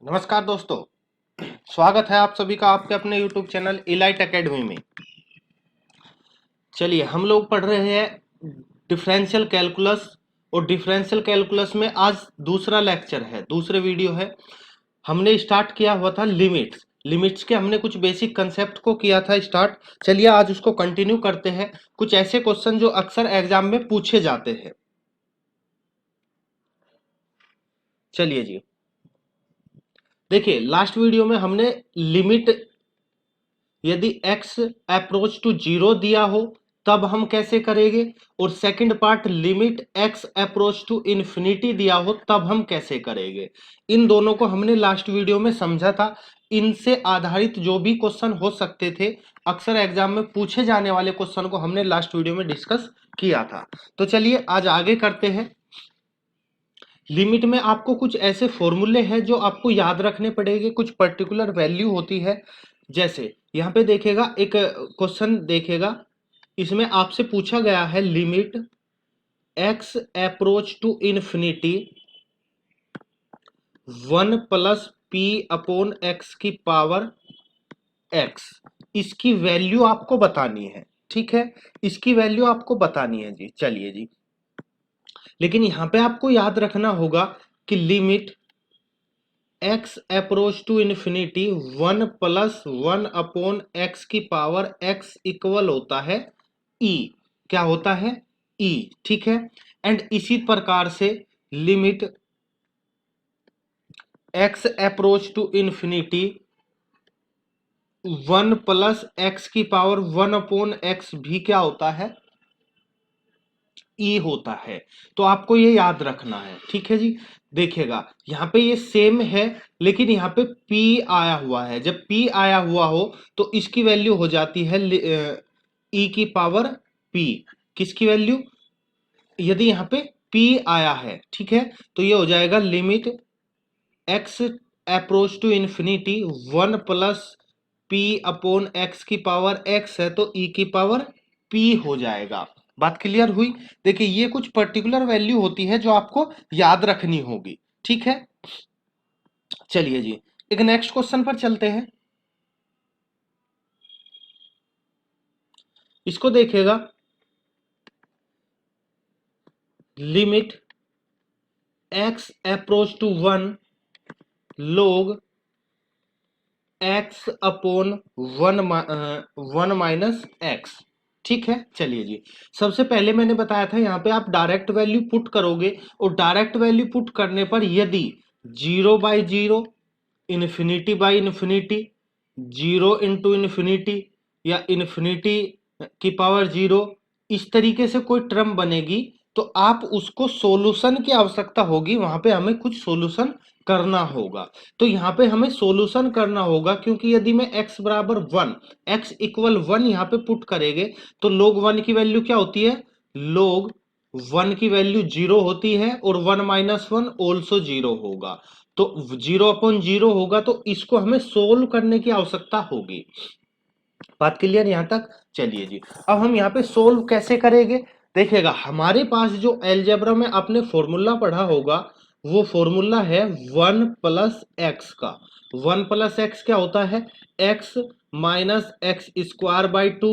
नमस्कार दोस्तों। स्वागत है आप सभी का आपके अपने YouTube चैनल इलाइट एकेडमी में। चलिए हम लोग पढ़ रहे हैं डिफरेंशियल कैलकुलस और डिफरेंशियल कैलकुलस में आज दूसरा लेक्चर है, दूसरे वीडियो है। हमने स्टार्ट किया हुआ था लिमिट्स लिमिट्स के हमने कुछ बेसिक कंसेप्ट को किया था स्टार्ट। चलिए आज उसको कंटिन्यू करते हैं। कुछ ऐसे क्वेश्चन जो अक्सर एग्जाम में पूछे जाते हैं। चलिए जी, देखिए लास्ट वीडियो में हमने लिमिट यदि x अप्रोच टू जीरो दिया हो तब हम कैसे करेंगे, और second part limit x approach to infinity दिया हो तब हम कैसे करेंगे। इन दोनों को हमने लास्ट वीडियो में समझा था। इनसे आधारित जो भी क्वेश्चन हो सकते थे, अक्सर एग्जाम में पूछे जाने वाले क्वेश्चन को हमने लास्ट वीडियो में डिस्कस किया था। तो चलिए आज आगे करते हैं। लिमिट में आपको कुछ ऐसे फॉर्मूले हैं जो आपको याद रखने पड़ेंगे, कुछ पर्टिकुलर वैल्यू होती है। जैसे यहां पे देखेगा, एक क्वेश्चन देखेगा, इसमें आपसे पूछा गया है limit x approach to infinity 1 plus p upon x की पावर x। इसकी वैल्यू आपको बतानी है, ठीक है, इसकी वैल्यू आपको बतानी है जी। चलिए जी, लेकिन यहां पे आपको याद रखना होगा कि limit x approach to infinity 1 plus 1 upon x की पावर x इक्वल होता है e। क्या होता है? e, ठीक है। एंड इसी प्रकार से limit x approach to infinity 1 plus x की पावर 1 अपॉन एक्स भी क्या होता है? ई होता है। तो आपको ये याद रखना है, ठीक है जी। देखिएगा यहां पे ये सेम है, लेकिन यहां पे P आया हुआ है। जब P आया हुआ हो तो इसकी वैल्यू हो जाती है ई की पावर P। किसकी वैल्यू? यदि यहां पे P आया है, ठीक है, तो ये हो जाएगा limit x approach to infinity 1 plus P upon x की पावर x है, तो e की पावर P हो जाएगा। बात क्लियर हुई? देखिए ये कुछ पर्टिकुलर वैल्यू होती है जो आपको याद रखनी होगी, ठीक है। चलिए जी, एक नेक्स्ट क्वेश्चन पर चलते हैं। इसको देखेगा, limit x approach to 1 log x upon 1 minus x, ठीक है। चलिए जी, सबसे पहले मैंने बताया था यहां पे आप डायरेक्ट वैल्यू पुट करोगे, और डायरेक्ट वैल्यू पुट करने पर यदि 0/0, इन्फिनिटी बाई इन्फिनिटी, 0 × इन्फिनिटी, या इन्फिनिटी की पावर 0, इस तरीके से कोई टर्म बनेगी तो आप उसको सॉल्यूशन की आवश्यकता होगी। वहां पे हमें कुछ सॉल्यूशन करना होगा। तो यहाँ पे हमें सॉल्यूशन करना होगा, क्योंकि यदि मैं x बराबर 1, x इक्वल 1 यहाँ पे पुट करेंगे तो log 1 की वैल्यू क्या होती है? log 1 की वैल्यू 0 होती है, और 1 माइनस 1 ऑल्सो 0 होगा। तो 0/0 होगा, तो इसको हमें सोल्व करने की आवश्यकता होगी। बात क्लियर यहां तक? चलिए जी, अब हम यहाँ पे सोल्व कैसे करेंगे। देखिएगा हमारे पास जो एलजेब्रा में आपने फॉर्मूला पढ़ा होगा, वो फॉर्मूला है 1 प्लस एक्स का। 1 प्लस एक्स क्या होता है? X minus x square by 2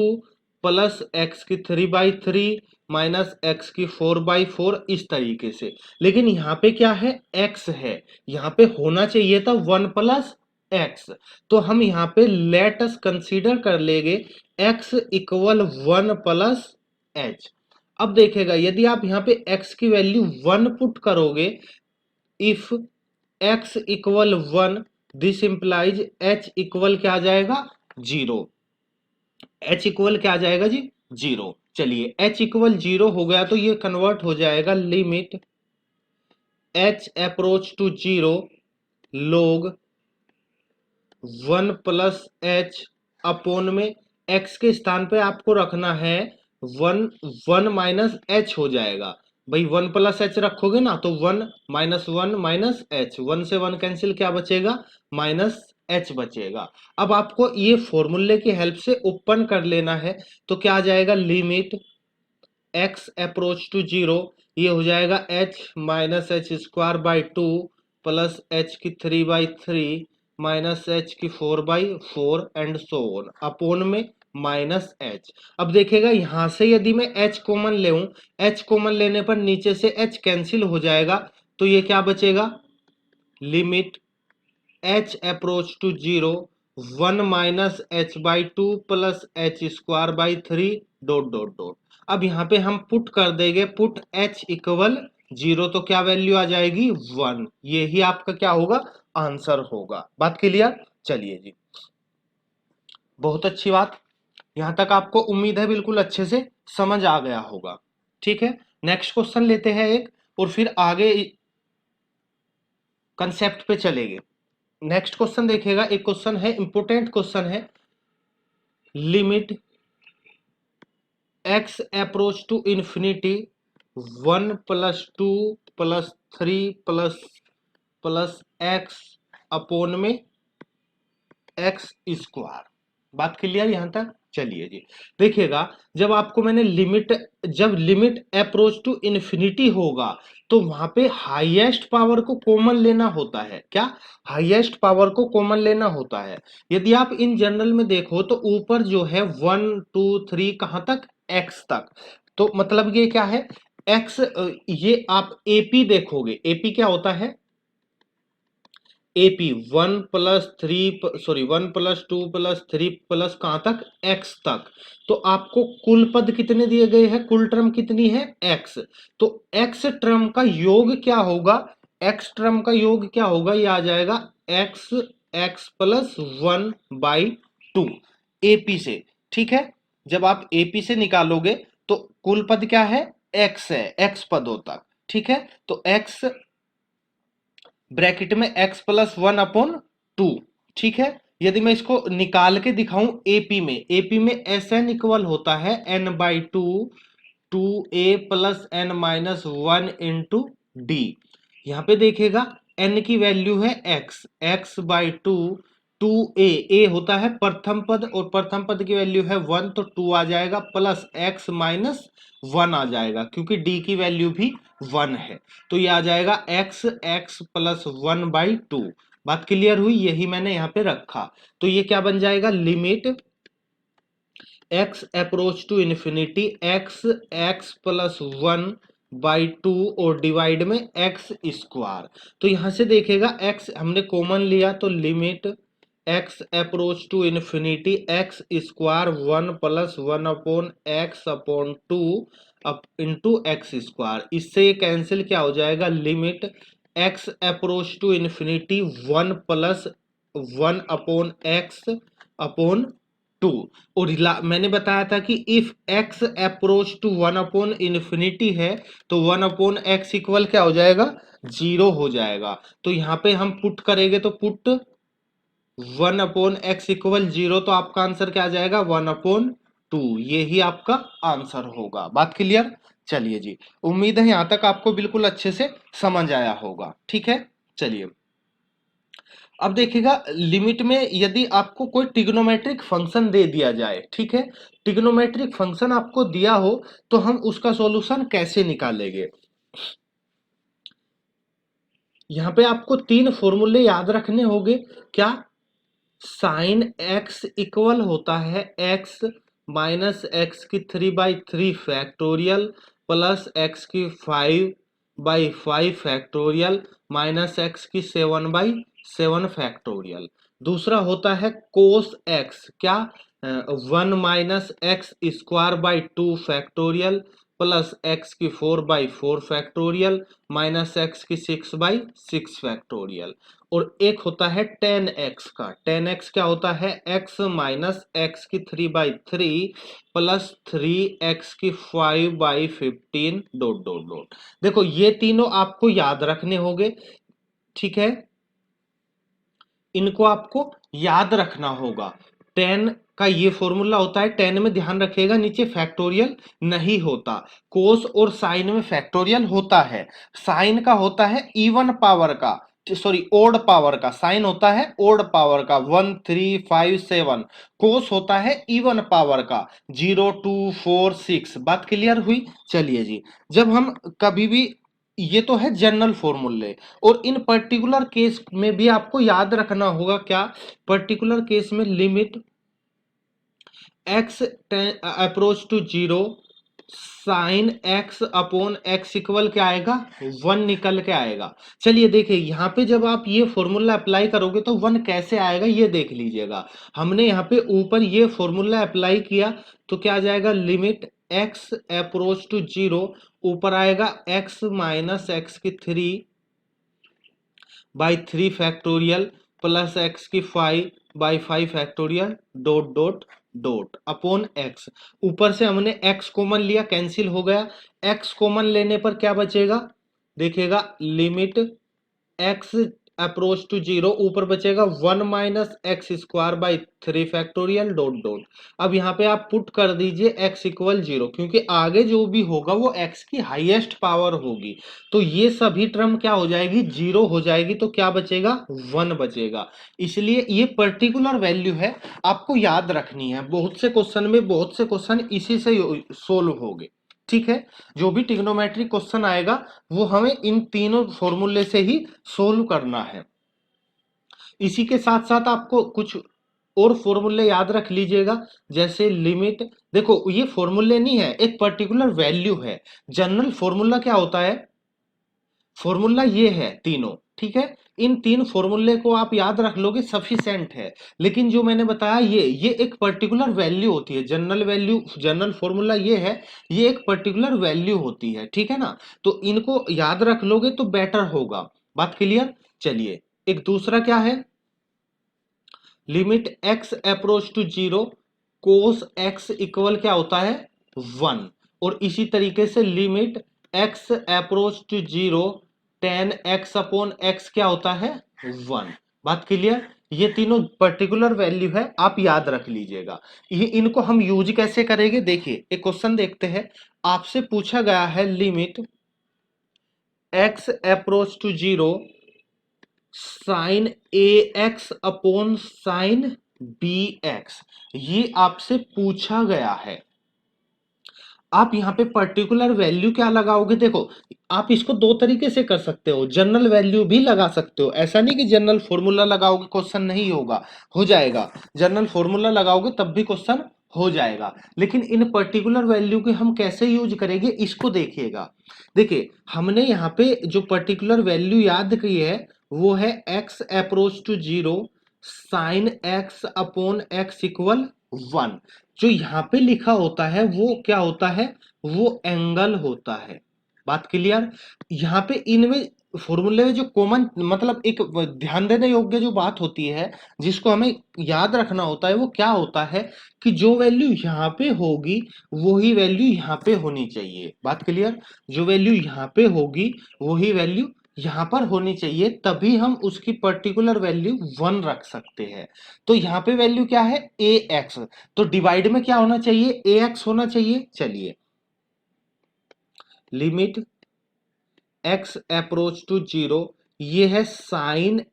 plus x की 3/3 माइनस एक्स की 4/4, इस तरीके से। लेकिन यहाँ पे क्या है? एक्स है। यहाँ पे होना चाहिए था 1 प्लस एक्स। तो हम यहाँ पे लेट अस कंसीडर कर लेंगे x इक्वल 1 प्लस एच। अब देखेगा यदि आप यहाँ पे x की वैल्यू 1 पुट करोगे, if x equal 1, this implies h equal क्या आ जाएगा? 0। h इक्वल क्या आ जाएगा जी? 0। चलिए h इक्वल 0 हो गया तो ये कन्वर्ट हो जाएगा limit h approach to 0 log 1 plus h upon में x के स्थान पे आपको रखना है 1 माइनस एच हो जाएगा। भाई 1 प्लस एच रखोगे ना तो 1 माइनस एच, 1 से 1 कैंसिल, क्या बचेगा? माइनस एच बचेगा। अब आपको ये फॉर्मूले की हेल्प से ओपन कर लेना है, तो क्या आ जाएगा? लिमिट x अप्रोच टू 0, ये हो जाएगा h minus H square by 2 plus H की 3/3 माइनस एच की 4/4 एंड सो ऑन अपोन में माइनस एच। अब देखेगा यहां से यदि मैं एच कॉमन ले, एच कॉमन लेने पर नीचे से एच कैंसिल हो जाएगा, तो ये क्या बचेगा, limit h approach to 0 1 minus h by 2 plus h square by 3 dot dot dot. अब यहाँ पे हम पुट कर देंगे, पुट एच इक्वल 0, तो क्या वैल्यू आ जाएगी 1। ये ही आपका क्या होगा, आंसर होगा। बात क्लियर? चलिए जी, बहुत अच्छी बात। यहां तक आपको उम्मीद है बिल्कुल अच्छे से समझ आ गया होगा। ठीक है, नेक्स्ट क्वेश्चन लेते हैं एक, और फिर आगे कंसेप्ट पे चलेंगे। नेक्स्ट क्वेश्चन देखिएगा, एक क्वेश्चन है, इंपोर्टेंट क्वेश्चन है, limit x approach to infinity 1 plus 2 plus 3 plus x upon में एक्स स्क्वायर। बात क्लियर यहां तक? चलिए जी, देखिएगा जब आपको मैंने लिमिट, जब लिमिट अप्रोच टू इन्फिनिटी होगा तो वहां पे हाईएस्ट पावर को कॉमन लेना होता है। क्या? हाईएस्ट पावर को कॉमन लेना होता है। यदि आप इन जनरल में देखो तो ऊपर जो है 1 2 3 कहां तक, एक्स तक। तो मतलब ये क्या है, एक्स, ये आप एपी देखोगे, एपी क्या होता है, AP 1 plus 3 sorry 1 plus 2 plus 3 plus कहां तक, एक्स तक। तो आपको कुल पद कितने दिए गए हैं, कुल टर्म कितनी है, एक्स। तो एक्स टर्म का योग क्या होगा, एक्स टर्म का योग क्या होगा, ये आ जाएगा एक्स एक्स प्लस 1/2 एपी से। ठीक है, जब आप एपी से निकालोगे तो कुल पद क्या है, एक्स है, एक्स पदों तक। ठीक है, तो एक्स ब्रैकेट में x प्लस 1/2। ठीक है, यदि मैं इसको निकाल के दिखाऊं एपी में, एपी में एस एन इक्वल होता है n/2 2a plus n minus 1 into D. यहां पे देखिएगा n की वैल्यू है x, x/2 2a, a होता है प्रथम पद और प्रथम पद की वैल्यू है 1, तो 2 आ जाएगा प्लस x माइनस 1 आ जाएगा क्योंकि d की वैल्यू भी 1 है। तो ये आ जाएगा x x प्लस 1/2। बात क्लियर हुई? यही मैंने यहाँ पे रखा। तो ये क्या बन जाएगा, limit x approach to infinity x x plus 1/2 और डिवाइड में x स्क्वायर। तो यहां से देखेगा x हमने कॉमन लिया तो limit x approach to infinity x square 1 plus 1/x/2 up into x square. इससे ये कैंसिल क्या हो जाएगा, limit x approach to infinity 1 plus 1/x/2। और मैंने बताया था कि if x approach to 1/infinity है तो 1/x इक्वल क्या हो जाएगा, 0 हो जाएगा। तो यहां पे हम पुट करेंगे तो पुट 1/x इक्वल 0, तो आपका आंसर क्या आ जाएगा, 1/2। ये ही आपका आंसर होगा। बात क्लियर? चलिए जी, उम्मीद है यहां तक आपको बिल्कुल अच्छे से समझ आया होगा। ठीक है, चलिए अब देखिएगा, लिमिट में यदि आपको कोई ट्रिग्नोमेट्रिक फंक्शन दे दिया जाए, ठीक है, ट्रिग्नोमेट्रिक फंक्शन आपको दिया हो तो हम उसका सॉल्यूशन कैसे निकालेंगे। यहां पे आपको 3 फॉर्मूले याद रखने होंगे। क्या? साइन एक्स इक्वल होता है एक्स माइनस एक्स की 3/3 फैक्टोरियल प्लस एक्स की 5/5 फैक्टोरियल माइनस एक्स की 7/7 फैक्टोरियल। दूसरा होता है कोस एक्स, क्या, 1 minus x square by 2 factorial plus x की 4/4 फैक्टोरियल माइनस एक्स की 6/6 फैक्टोरियल। और एक होता है टेन एक्स का, टेन एक्स क्या होता है, एक्स माइनस एक्स की 3/3 प्लस 3x की 5/15 डॉट डॉट डॉट। देखो ये तीनों आपको याद रखने होंगे। ठीक है, इनको आपको याद रखना होगा। टेन का ये फॉर्मूला होता है, टेन में ध्यान रखिएगा नीचे फैक्टोरियल नहीं होता। कोस और साइन में फैक्टोरियल होता है। साइन का होता है इवन पावर का, सॉरी ओड पावर का। साइन होता है ओड पावर का 1 3 5 7। कोस होता है इवन पावर का 0 2 4 6। बात क्लियर हुई? चलिए जी, जब हम कभी भी ये तो है जनरल फॉर्मूले। और इन पर्टिकुलर केस में भी आपको याद रखना होगा क्या, पर्टिकुलर केस में limit x approach to zero sine x upon x equal क्या आएगा, 1 निकल के आएगा। चलिए देखिए यहाँ पे जब आप ये फॉर्मूला अप्लाई करोगे तो 1 कैसे आएगा ये देख लीजिएगा। हमने यहाँ पे ऊपर ये फॉर्मूला अप्लाई किया तो क्या आ जाएगा, limit x approach to zero, ऊपर आएगा एक्स माइनस एक्स की 3 बाई 3 फैक्टोरियल प्लस एक्स की 5 by 5 factorial dot dot dot upon x. ऊपर से हमने एक्स कॉमन लिया, कैंसिल हो गया। एक्स कॉमन लेने पर क्या बचेगा, देखिएगा limit x approach to zero, ऊपर बचेगा 1 minus x square by 3 factorial dot dot. अब यहाँ पे आप पुट कर दीजिए एक्स इक्वल जीरो, क्योंकि आगे जो भी होगा वो एक्स की हाईएस्ट पावर होगी, तो ये सभी टर्म क्या हो जाएगी, जीरो हो जाएगी, तो क्या बचेगा, 1 बचेगा। इसलिए ये पर्टिकुलर वैल्यू है, आपको याद रखनी है। बहुत से क्वेश्चन में बहुत से क्वेश्चन इसी से सोल्व होंगे, ठीक है। जो भी ट्रिग्नोमेट्रिक क्वेश्चन आएगा वो हमें इन तीनों फॉर्मूले से ही सोल्व करना है। इसी के साथ साथ आपको कुछ और फॉर्मूले याद रख लीजिएगा, जैसे लिमिट, देखो ये फॉर्मूले नहीं है, एक पर्टिकुलर वैल्यू है। जनरल फॉर्मूला क्या होता है, फॉर्मूला ये है तीनों, ठीक है। इन तीन फॉर्मूले को आप याद रख लोगे सफिशिएंट है। लेकिन जो मैंने बताया ये एक पर्टिकुलर वैल्यू होती है, जनरल वैल्यू, जनरल फॉर्मूला ये है, ये एक पर्टिकुलर वैल्यू होती है, ठीक है ना। तो इनको याद रख लोगे तो बेटर होगा। बात क्लियर। चलिए एक दूसरा क्या है, limit x approach to zero cos x equal क्या होता है, 1। और इसी तरीके से limit x approach to zero tan x upon x क्या होता है, 1। बात क्लियर। ये तीनों पर्टिकुलर वैल्यू है, आप याद रख लीजिएगा। ये इनको हम यूज कैसे करेंगे, देखिए एक क्वेश्चन देखते हैं। आपसे पूछा गया है limit x approach to zero sine a x upon sine b x, ये आपसे पूछा गया है। आप यहां पे पर्टिकुलर वैल्यू क्या लगाओगे, देखो आप इसको दो तरीके से कर सकते हो, जनरल वैल्यू भी लगा सकते हो। ऐसा नहीं कि जनरल फॉर्मूला लगाओगे क्वेश्चन नहीं होगा, हो जाएगा। जनरल फॉर्मूला लगाओगे तब भी क्वेश्चन हो जाएगा। लेकिन इन पर्टिकुलर वैल्यू के हम कैसे यूज करेंगे इसको देखिएगा। देखिए हमने यहाँ पे जो पर्टिकुलर वैल्यू याद की है वो है x approach to zero sine x upon x equal 1। जो यहाँ पे लिखा होता है वो क्या होता है, वो एंगल होता है। बात क्लियर। यहाँ पे इनमें फॉर्मूले में जो कॉमन मतलब एक ध्यान देने योग्य जो बात होती है जिसको हमें याद रखना होता है वो क्या होता है कि जो वैल्यू यहाँ पे होगी वही वैल्यू यहाँ पे होनी चाहिए। बात क्लियर। जो वैल्यू यहाँ पे होगी वही वैल्यू यहाँ पर होनी चाहिए, तभी हम उसकी पर्टिकुलर वैल्यू 1 रख सकते हैं। तो यहाँ पे वैल्यू क्या है, ए एक्स, तो डिवाइड में क्या होना चाहिए, ए एक्स होना चाहिए। चलिए limit x approach to zero, ये है साइन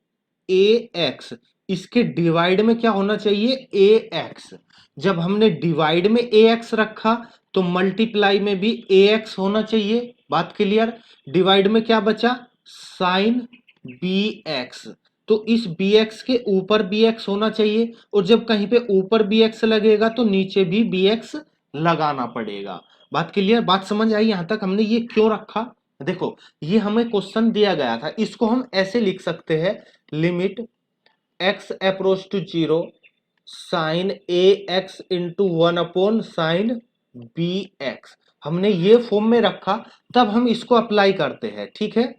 ए एक्स, इसके डिवाइड में क्या होना चाहिए, ए एक्स। जब हमने डिवाइड में ए एक्स रखा तो मल्टीप्लाई में भी ए एक्स होना चाहिए। बात क्लियर। डिवाइड में क्या बचा, साइन बी एक्स, तो इस बी एक्स के ऊपर बी एक्स होना चाहिए, और जब कहीं पे ऊपर बी एक्स लगेगा तो नीचे भी बी एक्स लगाना पड़ेगा। बात क्लियर। बात समझ आई यहां तक, हमने ये क्यों रखा। देखो ये हमें क्वेश्चन दिया गया था, इसको हम ऐसे लिख सकते हैं, limit x approach to zero sine a x into 1 upon sine b x, हमने ये फॉर्म में रखा। तब हम इसको अप्लाई करते हैं, ठीक है।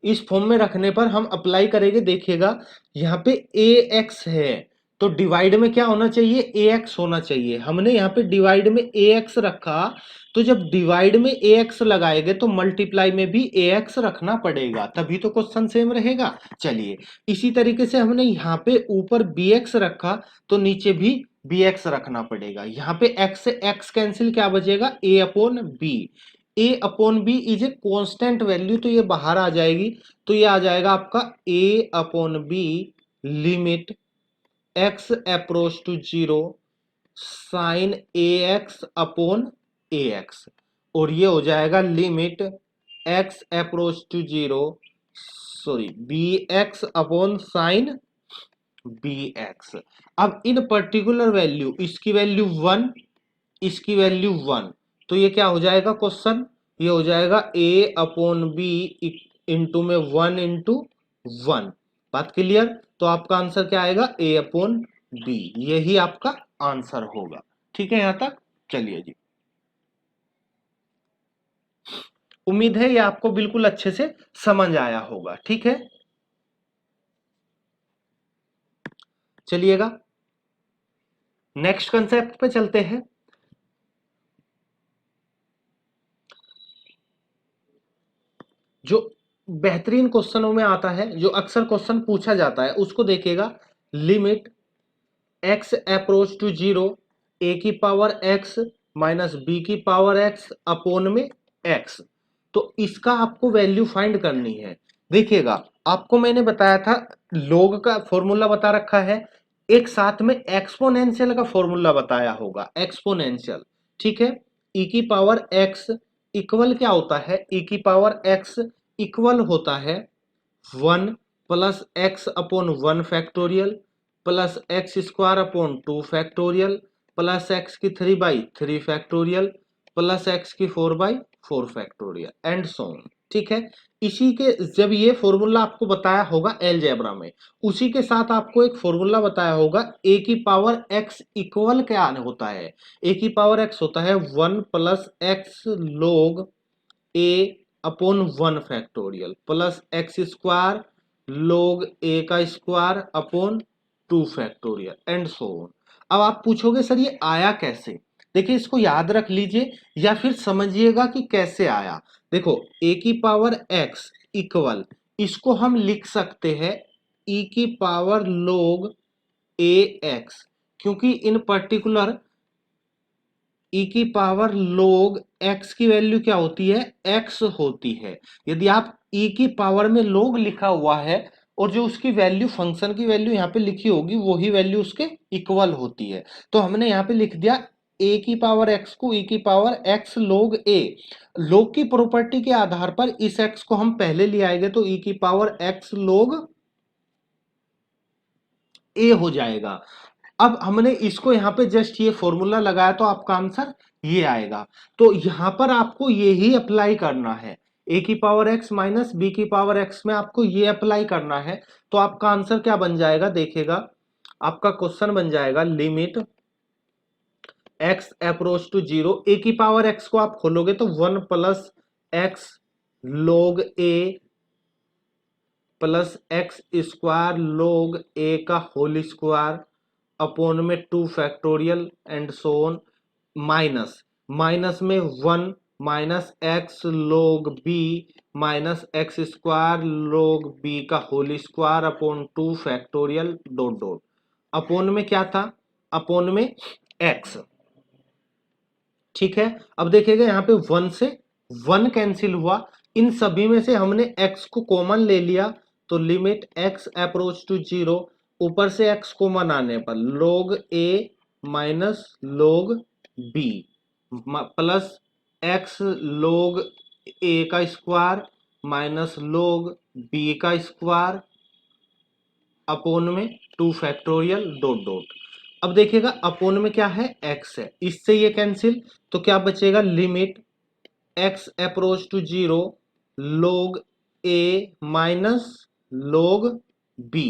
इस फॉर्म में रखने पर हम अप्लाई करेंगे, देखिएगा यहाँ पे ए एक्स है तो डिवाइड में क्या होना चाहिए, ए एक्स होना चाहिए। हमने यहाँ पे डिवाइड में ए एक्स रखा, तो जब डिवाइड में ए एक्स लगाएंगे तो मल्टीप्लाई में भी ए एक्स रखना पड़ेगा, तभी तो क्वेश्चन सेम रहेगा। चलिए इसी तरीके से हमने यहाँ पे ऊपर बी एक्स रखा तो नीचे भी बी एक्स रखना पड़ेगा। यहाँ पे एक्स से एक्स कैंसिल, क्या बचेगा, a upon b. A upon b is a constant value, तो ये बाहर आ जाएगी, तो ये आ जाएगा आपका a upon b limit x approach to zero sine a x upon a x, और ये हो जाएगा limit x approach to zero, sorry b x upon sine b x. अब इन पर्टिकुलर वैल्यू, इसकी वैल्यू 1, इसकी वैल्यू 1, तो ये क्या हो जाएगा क्वेश्चन, ये हो जाएगा a अपॉन बी इंटू में 1 इंटू 1। बात क्लियर? तो आपका आंसर क्या आएगा, a अपॉन बी, यही आपका आंसर होगा। ठीक है यहां तक? चलिए जी, उम्मीद है ये आपको बिल्कुल अच्छे से समझ आया होगा। ठीक है, चलिएगा नेक्स्ट कंसेप्ट पे चलते हैं। जो बेहतरीन क्वेश्चनों में आता है, जो अक्सर क्वेश्चन पूछा जाता है, उसको देखिएगा। Limit x approach to zero, a की पावर एक्स माइनस बी की पावर एक्स अपोन में एक्स। तो इसका आपको वैल्यू फाइंड करनी है। देखिएगा, आपको मैंने बताया था लॉग का फॉर्मूला बता रखा है, एक साथ में एक्सपोनेंशियल का फॉर्मूला बताया होगा, एक्सपोनेंशियल। ठीक है, ई की पावर एक्स इक्वल क्या होता है, ई की पावर एक्स इक्वल होता है 1 plus x upon 1 factorial plus x square upon 2 factorial plus x की 3/3 फैक्टोरियल प्लस एक्स की 4/4 फैक्टोरियल एंड सो ऑन। ठीक है, इसी के जब ये फॉर्मूला आपको बताया होगा अलजेब्रा में, उसी के साथ आपको एक फॉर्मूला बताया होगा ए की पावर एक्स इक्वल क्या होता है। ए की पावर एक्स होता है 1 plus x log a upon 1 factorial plus x square log a का square upon 2 factorial and so on. अब आप पूछोगे सर ये आया कैसे? देखिए, इसको याद रख लीजिए या फिर समझिएगा कि कैसे आया। देखो, ए की पावर एक्स इक्वल, इसको हम लिख सकते हैं ई की पावर लोग ए एक्स, क्योंकि इन पर्टिकुलर ई की पावर लोग एक्स की वैल्यू क्या होती है, एक्स होती है। यदि आप ई की पावर में लोग लिखा हुआ है और जो उसकी वैल्यू, फंक्शन की वैल्यू यहाँ पे लिखी होगी, वही वैल्यू उसके इक्वल होती है। तो हमने यहाँ पे लिख दिया ए की पावर एक्स को ई की पावर एक्स लोग ए। लोग की प्रॉपर्टी के आधार पर इस एक्स को हम पहले ले आएंगे तो ई की पावर एक्स लोग ए हो जाएगा। अब हमने इसको यहां पे जस्ट ये फॉर्मूला लगाया तो आपका आंसर ये आएगा। तो यहां पर आपको ये ही अप्लाई करना है, ए की पावर एक्स माइनस बी की पावर एक्स में आपको ये अप्लाई करना है। तो आपका आंसर क्या बन जाएगा, देखिएगा, आपका क्वेश्चन बन जाएगा limit x approach to zero, a की पावर एक्स को आप खोलोगे तो 1 plus x log A plus x square log a का होल स्क्वायर अपोन में 2 factorial and so on, minus minus में 1 minus x log b minus x square log b का whole square upon 2 factorial dot dot, upon में क्या था, upon में x. ठीक है, अब देखिएगा यहाँ पे 1 से 1 कैंसिल हुआ, इन सभी में से हमने x को कॉमन ले लिया, तो limit x approach to zero, ऊपर से x कॉमन आने पर log a minus log b plus x log a का स्क्वायर माइनस log b का स्क्वायर अपोन में 2 फैक्टोरियल डॉट डॉट। अब देखिएगा अपोन में क्या है, x है, इससे ये कैंसिल, तो क्या बचेगा, limit x approach to zero log a minus log b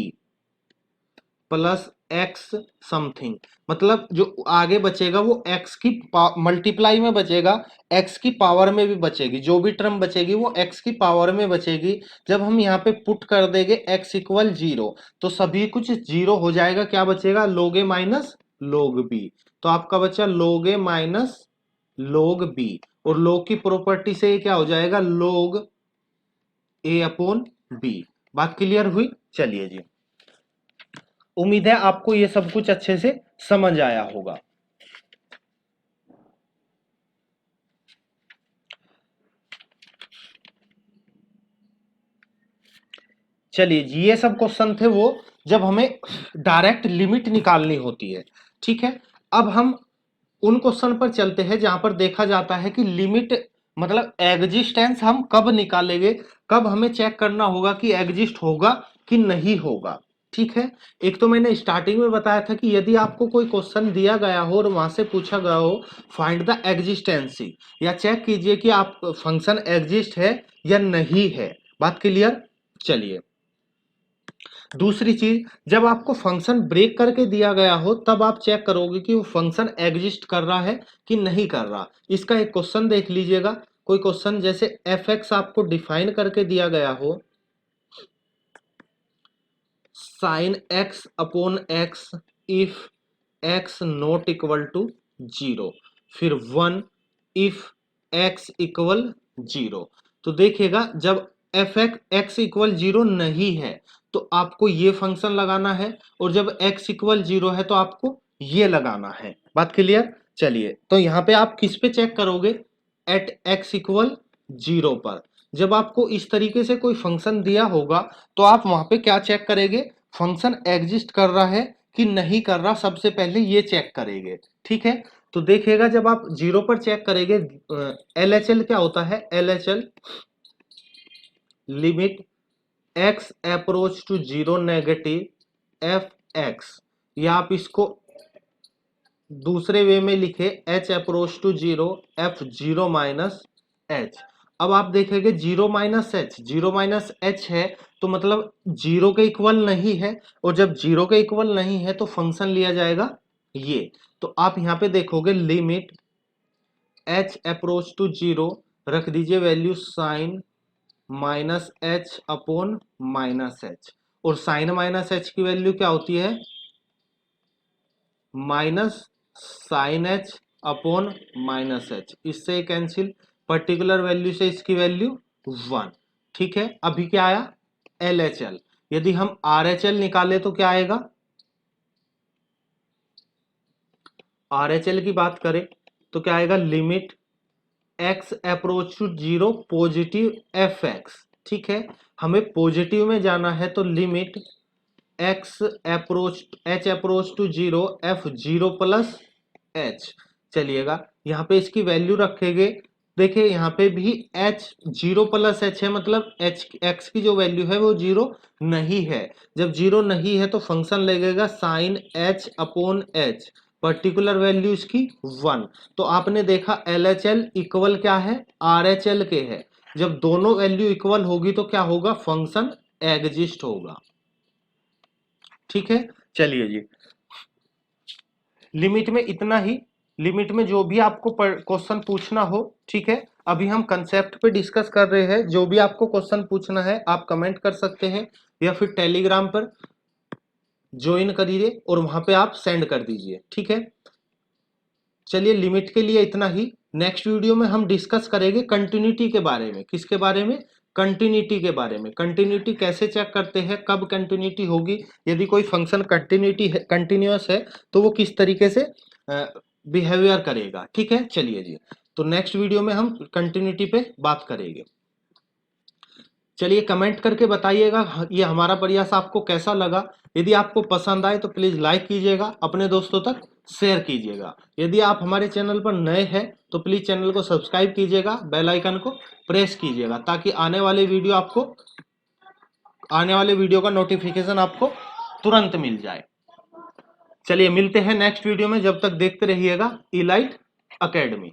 plus x something, मतलब जो आगे बचेगा वो x की मल्टीप्लाई में बचेगा, x की पावर में भी बचेगी, जो भी टर्म बचेगी वो x की पावर में बचेगी। जब हम यहाँ पे पुट कर देंगे x इक्वल 0 तो सभी कुछ 0 हो जाएगा, क्या बचेगा, log a minus log b। तो आपका बचा log a minus log b, और log की प्रॉपर्टी से क्या हो जाएगा, log a अपॉन b। बात क्लियर हुई? चलिए जी, उम्मीद है आपको ये सब कुछ अच्छे से समझ आया होगा। चलिए जी, ये सब क्वेश्चन थे वो जब हमें डायरेक्ट लिमिट निकालनी होती है। ठीक है, अब हम उन क्वेश्चन पर चलते हैं जहां पर देखा जाता है कि लिमिट मतलब एग्जिस्टेंस हम कब निकालेंगे, कब हमें चेक करना होगा कि एग्जिस्ट होगा कि नहीं होगा। ठीक है, एक तो मैंने स्टार्टिंग में बताया था कि यदि आपको कोई क्वेश्चन दिया गया हो और वहां से पूछा गया हो फाइंड द एग्जिस्टेंसी, या चेक कीजिए कि आप फंक्शन एग्जिस्ट है या नहीं है। बात क्लियर। चलिए दूसरी चीज, जब आपको फंक्शन ब्रेक करके दिया गया हो तब आप चेक करोगे कि वो फंक्शन एग्जिस्ट कर रहा है कि नहीं कर रहा। इसका एक क्वेश्चन देख लीजिएगा, कोई क्वेश्चन जैसे एफ एक्स आपको डिफाइन करके दिया गया हो, sine x upon x if x not equal to zero, फिर one if x equal zero. तो देखिएगा जब एफ एक्स इक्वल जीरो नहीं है तो आपको ये फंक्शन लगाना है, और जब एक्स इक्वल जीरो है तो आपको ये लगाना है। बात क्लियर। चलिए तो यहां पे आप किस पे चेक करोगे, एट एक्स इक्वल जीरो पर। जब आपको इस तरीके से कोई फंक्शन दिया होगा तो आप वहां पे क्या चेक करेंगे, फंक्शन एग्जिस्ट कर रहा है कि नहीं कर रहा, सबसे पहले ये चेक करेंगे। ठीक है, तो देखिएगा जब आप जीरो पर चेक करेंगे, एल एच एल क्या होता है, L H L limit x approach to zero negative f x, या आप इसको दूसरे वे में लिखे h approach to zero f zero minus h. अब आप देखेंगे zero minus h, zero minus h है तो मतलब जीरो के इक्वल नहीं है, और जब जीरो के इक्वल नहीं है तो फंक्शन लिया जाएगा ये। तो आप यहां पे देखोगे limit h approach to zero, रख दीजिए value sine minus h upon minus h, और साइन माइनस एच की वैल्यू क्या होती है, minus sine h upon minus h, इससे कैंसिल, पर्टिकुलर वैल्यू से इसकी वैल्यू वन। ठीक है, अभी क्या आया, एल एच एल। यदि हम आर एच एल निकाले तो क्या आएगा, आर एच एल की बात करें तो क्या आएगा, limit x approach to zero positive f x. ठीक है, हमें पॉजिटिव में जाना है तो limit x approach h approach to zero f zero plus h. चलिएगा यहाँ पे इसकी वैल्यू रखेंगे, देखिए यहाँ पे भी एच जीरो प्लस एच है, मतलब एच एक्स की जो वैल्यू है वो जीरो नहीं है। जब जीरो नहीं है तो फंक्शन लगेगा sine h upon h, particular value इसकी वन। तो आपने देखा एल एच एल इक्वल क्या है, आर एच एल के है। जब दोनों वैल्यू इक्वल होगी तो क्या होगा, फंक्शन एग्जिस्ट होगा। ठीक है, चलिए जी लिमिट में इतना ही। लिमिट में जो भी आपको क्वेश्चन पूछना हो, ठीक है, अभी हम कंसेप्ट पे डिस्कस कर रहे हैं, जो भी आपको क्वेश्चन पूछना है आप कमेंट कर सकते हैं या फिर टेलीग्राम पर ज्वाइन करिए और वहां पे आप सेंड कर दीजिए। ठीक है, चलिए लिमिट के लिए इतना ही। नेक्स्ट वीडियो में हम डिस्कस करेंगे कंटिन्यूटी के बारे में। किसके बारे में, कंटिन्यूटी के बारे में। कंटिन्यूटी कैसे चेक करते हैं, कब कंटिन्यूटी होगी, यदि कोई फंक्शन कंटिन्यूटी है, कंटिन्यूअस है तो वो किस तरीके से बिहेवियर करेगा। ठीक है, चलिए जी तो नेक्स्ट वीडियो में हम कंटिन्यूटी पे बात करेंगे। चलिए कमेंट करके बताइएगा ये हमारा प्रयास आपको कैसा लगा। यदि आपको पसंद आए तो प्लीज लाइक कीजिएगा, अपने दोस्तों तक शेयर कीजिएगा। यदि आप हमारे चैनल पर नए हैं तो प्लीज चैनल को सब्सक्राइब कीजिएगा, बेल आइकन को प्रेस कीजिएगा, ताकि आने वाले वीडियो का नोटिफिकेशन आपको तुरंत मिल जाए। चलिए मिलते हैं नेक्स्ट वीडियो में, जब तक देखते रहिएगा इलाइट अकेडमी।